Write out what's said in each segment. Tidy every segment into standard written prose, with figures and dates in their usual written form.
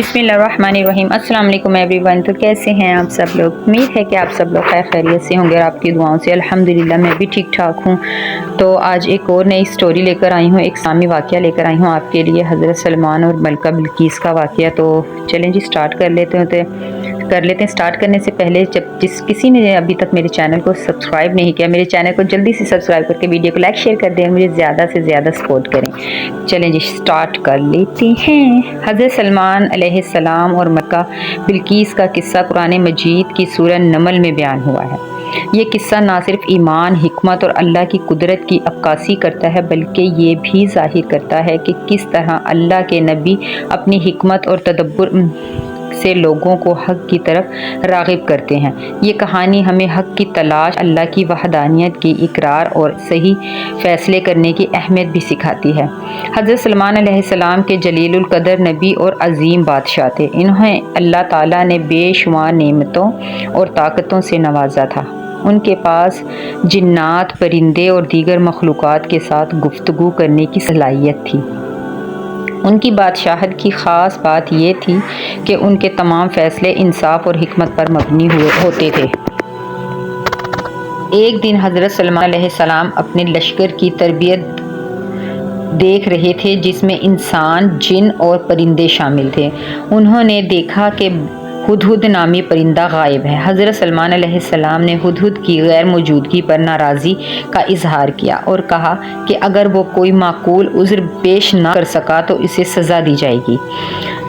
बिस्मिल्लाहिर्रहमानिर्रहीम। अस्सलाम वालेकुम एवरीवन। तो कैसे हैं आप सब लोग? उम्मीद है कि आप सब लोग खैर खैरियत से होंगे और आपकी दुआओं से अल्हम्दुलिल्लाह मैं भी ठीक ठाक हूँ। तो आज एक और नई स्टोरी लेकर आई हूँ, एक इस्लामी वाक़या लेकर आई हूँ आपके लिए, हज़रत सलमान और मलका बिल्कीस का वाक़या। तो चलें जी स्टार्ट कर लेते हैं। स्टार्ट करने से पहले किसी ने अभी तक मेरे चैनल को सब्सक्राइब नहीं किया, मेरे चैनल को जल्दी से सब्सक्राइब करके वीडियो को लाइक शेयर कर दें, मुझे ज़्यादा से ज़्यादा सपोर्ट करें। चलें जी स्टार्ट कर लेते हैं। हज़रत सलमान अलैहिस्सलाम और मक्का बिल्कीस का किस्सा कुरान मजीद की सूरह नमल में बयान हुआ है। ये किस्सा ना सिर्फ ईमान, हिकमत और अल्लाह की कुदरत की अक्कासी करता है, बल्कि ये भी ज़ाहिर करता है कि किस तरह अल्लाह के नबी अपनी हिकमत और तदब्बुर से लोगों को हक़ की तरफ राग़िब करते हैं। ये कहानी हमें हक़ की तलाश, अल्लाह की वहदानियत की इकरार और सही फ़ैसले करने की अहमियत भी सिखाती है। हज़रत सलमान अलैहिस्सलाम के जलीलुल क़दर नबी और अज़ीम बादशाह थे। इन्हें अल्लाह ताला ने बेशुमार नेमतों और ताकतों से नवाजा था। उनके पास जिन्नात, परिंदे और दीगर मखलूक़ात के साथ गुफ्तगू करने की सलाहियत थी। उनकी बादशाहत की ख़ास बात यह थी कि उनके तमाम फ़ैसले इंसाफ और हिकमत पर मबनी होते थे। एक दिन हज़रत सलमान अलैहिस्सलाम अपने लश्कर की तरबियत देख रहे थे, जिसमें इंसान, जिन और परिंदे शामिल थे। उन्होंने देखा कि हुदहुद नामी परिंदा गायब है। हज़रत सलमान अलैहिस्सलाम ने हुदहुद की गैर मौजूदगी पर नाराज़ी का इजहार किया और कहा कि अगर वो कोई माकूल उज़्र पेश न कर सका तो इसे सज़ा दी जाएगी।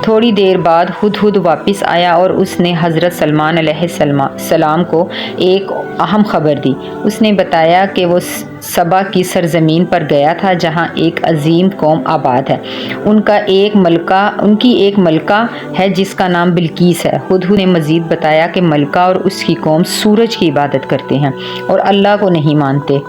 थोड़ी देर बाद हुदहुद वापस आया और उसने हज़रत सलमान अलैहिस्सलाम को एक अहम खबर दी। उसने बताया कि वो सबा की सरजमीन पर गया था, जहाँ एक अजीम कौम आबाद है। उनकी एक मलका है जिसका नाम बिल्कीस है। हुदहुद ने मज़ीद बताया कि मलका और उसकी कौम सूरज की इबादत करते हैं और अल्लाह को नहीं मानते।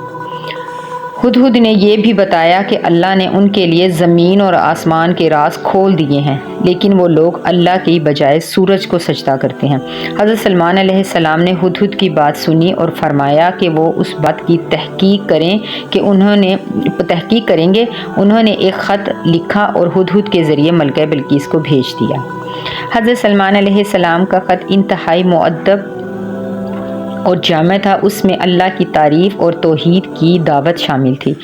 हुदहुद ने यह भी बताया कि अल्लाह ने उनके लिए ज़मीन और आसमान के राज खोल दिए हैं, लेकिन वो लोग अल्लाह की बजाय सूरज को सजदा करते हैं। हज़रत सलमान अलैहिस्सलाम ने हुदहुद की बात सुनी और फरमाया कि वो उस बात की तहकीक करेंगे। उन्होंने एक ख़त लिखा और हुदहुद के ज़रिए मलका बिल्कीस को भेज दिया। हज़रत सलमान अलैहिस्सलाम का ख़त इंतहाई मुअद्दब और जामे था। उसमें अल्लाह की तारीफ़ और तौहीद की दावत शामिल थी।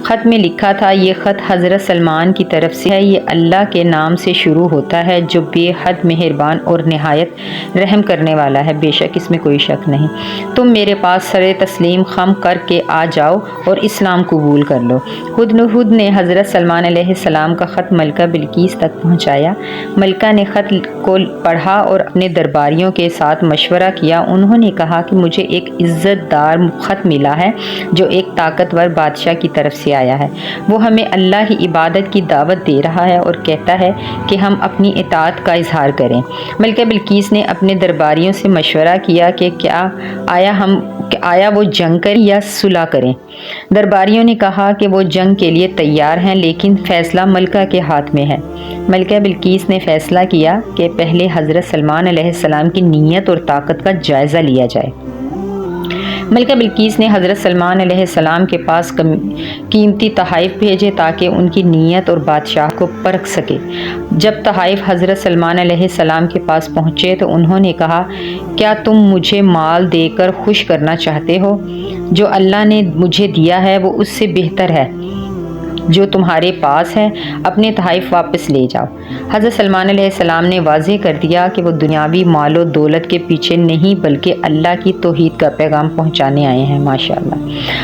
ख़त में लिखा था, ये ख़त हज़रत सलमान की तरफ से है। ये अल्लाह के नाम से शुरू होता है जो बेहद मेहरबान और नहायत रहम करने वाला है। बेशक इसमें कोई शक नहीं। तुम मेरे पास सरे तस्लीम खम करके आ जाओ और इस्लाम कबूल कर लो। हुदहुद ने हज़रत सलमान अलैहिस्सलाम का ख़त मलका बिल्कीस तक पहुँचाया। मलका ने ख़त को पढ़ा और अपने दरबारियों के साथ मशवरा किया। उन्होंने कहा कि मुझे एक इज़्ज़तदार ख़त मिला है जो एक ताकतवर बादशाह की तरफ से आया है। वो हमें अल्लाह की इबादत की दावत दे रहा है और कहता है कि हम अपनी इताअत का इजहार करें। मलका बिल्कीस ने अपने दरबारियों से मशवरा किया कि आया वो जंग करें या सुलह करें। दरबारियों ने कहा कि वो जंग के लिए तैयार हैं, लेकिन फ़ैसला मलका के हाथ में है। मलका बिल्कीस ने फ़ैसला किया कि पहले हज़रत सलमान अलैहिस्सलाम की नीयत और ताकत का जायज़ा लिया जाए। मलका बिल्कीस ने हज़रत सलमान अलैहिस्सलाम के पास कीमती तोहफ़े भेजे ताकि उनकी नीयत और बादशाह को परख सके। जब तोहफ़े हज़रत सलमान अलैहिस्सलाम के पास पहुँचे तो उन्होंने कहा, क्या तुम मुझे माल देकर खुश करना चाहते हो? जो अल्लाह ने मुझे दिया है वो उससे बेहतर है। जो तुम्हारे पास है अपने तोहफ़े वापस ले जाओ। हज़रत सलमान अलैहिस्सलाम ने वाज़ेह कर दिया कि वो दुनियावी मालो दौलत के पीछे नहीं बल्कि अल्लाह की तौहीद का पैगाम पहुंचाने आए हैं। माशाअल्लाह।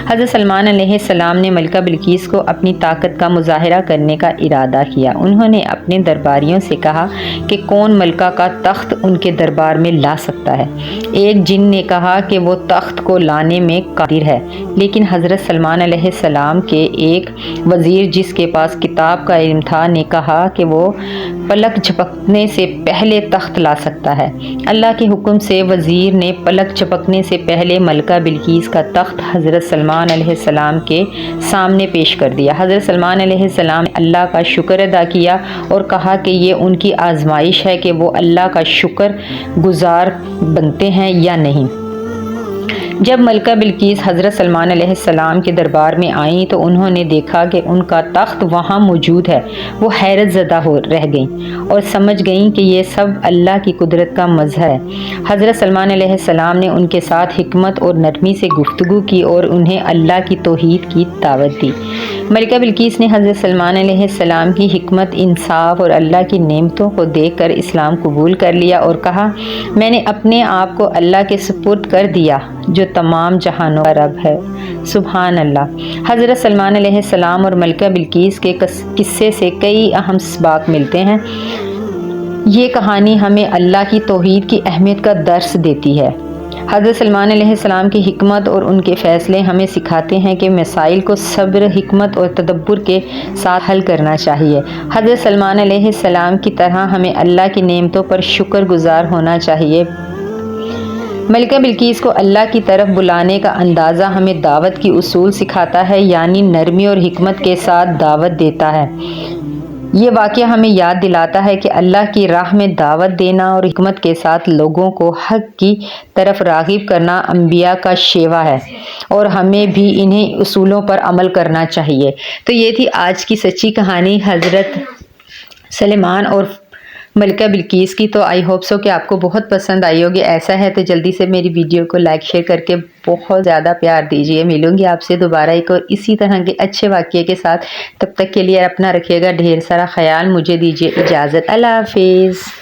हज़रत सलमान अलैहिस्सलाम ने मलका बिल्कीस को अपनी ताकत का मुज़ाहिरा करने का इरादा किया। उन्होंने अपने दरबारियों से कहा कि कौन मलका का तख्त उनके दरबार में ला सकता है। एक जिन ने कहा कि वो तख्त को लाने में कादिर है, लेकिन हज़रत सलमान अलैहिस्सलाम के एक वज़ीर जिसके पास किताब का इल्म था ने कहा कि वो पलक झपकने से पहले तख्त ला सकता है। अल्लाह के हुक्म से वज़ीर ने पलक झपकने से पहले मलका बिल्कीस का तख्त हज़रत सलमान अलैहिस्सलाम के सामने पेश कर दिया। हज़रत सलमान अलैहिस्सलाम ने अल्लाह का शुक्र अदा किया और कहा कि ये उनकी आजमाइश है कि वो अल्लाह का शुक्र गुज़ार बनते हैं या नहीं। جب ملکہ بلقیس حضرت سلمان علیہ السلام کے دربار میں آئیں تو انہوں نے دیکھا کہ ان کا تخت وہاں موجود ہے۔ وہ حیرت زدہ رہ گئیں اور سمجھ گئیں کہ یہ سب اللہ کی قدرت کا مظہر ہے۔ حضرت سلمان علیہ السلام نے ان کے ساتھ حکمت اور نرمی سے گفتگو کی اور انہیں اللہ کی توحید کی دعوت دی۔ ملکہ بلقیس نے حضرت سلمان علیہ السلام کی حکمت، انصاف اور اللہ کی نعمتوں کو دیکھ کر اسلام قبول کر لیا اور کہا، میں نے اپنے آپ کو اللہ کے سپرد کر دیا جو تمام جہانوں کا رب ہے۔ سبحان اللہ۔ حضرت سلمان علیہ السلام اور ملکہ بلقیس کے قصے سے کئی اہم اسباق ملتے ہیں۔ یہ کہانی ہمیں اللہ کی توحید کی اہمیت کا درس دیتی ہے۔ حضرت سلمان علیہ السلام کی حکمت اور ان کے فیصلے ہمیں سکھاتے ہیں کہ مسائل کو صبر، حکمت اور تدبر کے ساتھ حل کرنا چاہیے۔ حضرت سلمان علیہ السلام کی طرح ہمیں اللہ کی نعمتوں پر شکر گزار ہونا چاہیے۔ ملکہ بلقیس کو اللہ کی طرف بلانے کا اندازہ ہمیں دعوت کی اصول سکھاتا ہے، یعنی نرمی اور حکمت کے ساتھ دعوت دیتا ہے۔ یہ واقعہ ہمیں یاد دلاتا ہے کہ اللہ کی راہ میں دعوت دینا اور حکمت کے ساتھ لوگوں کو حق کی طرف راغب کرنا انبیاء کا شیوا ہے، اور ہمیں بھی انہیں اصولوں پر عمل کرنا چاہیے۔ تو یہ تھی آج کی سچی کہانی حضرت سلیمان اور ملکہ بلقیس کی۔ تو آئی ہوپ سو کہ آپ کو بہت پسند آئی ہوگی۔ ایسا ہے تو جلدی سے میری ویڈیو کو لائک شیئر کر کے بہت زیادہ پیار دیجیے۔ ملوں گی آپ سے دوبارہ ایک اور اسی طرح کے اچھے واقعے کے ساتھ۔ تب تک کے لیے اپنا رکھیے گا ڈھیر سارا خیال۔ مجھے دیجیے اجازت۔ اللہ حافظ۔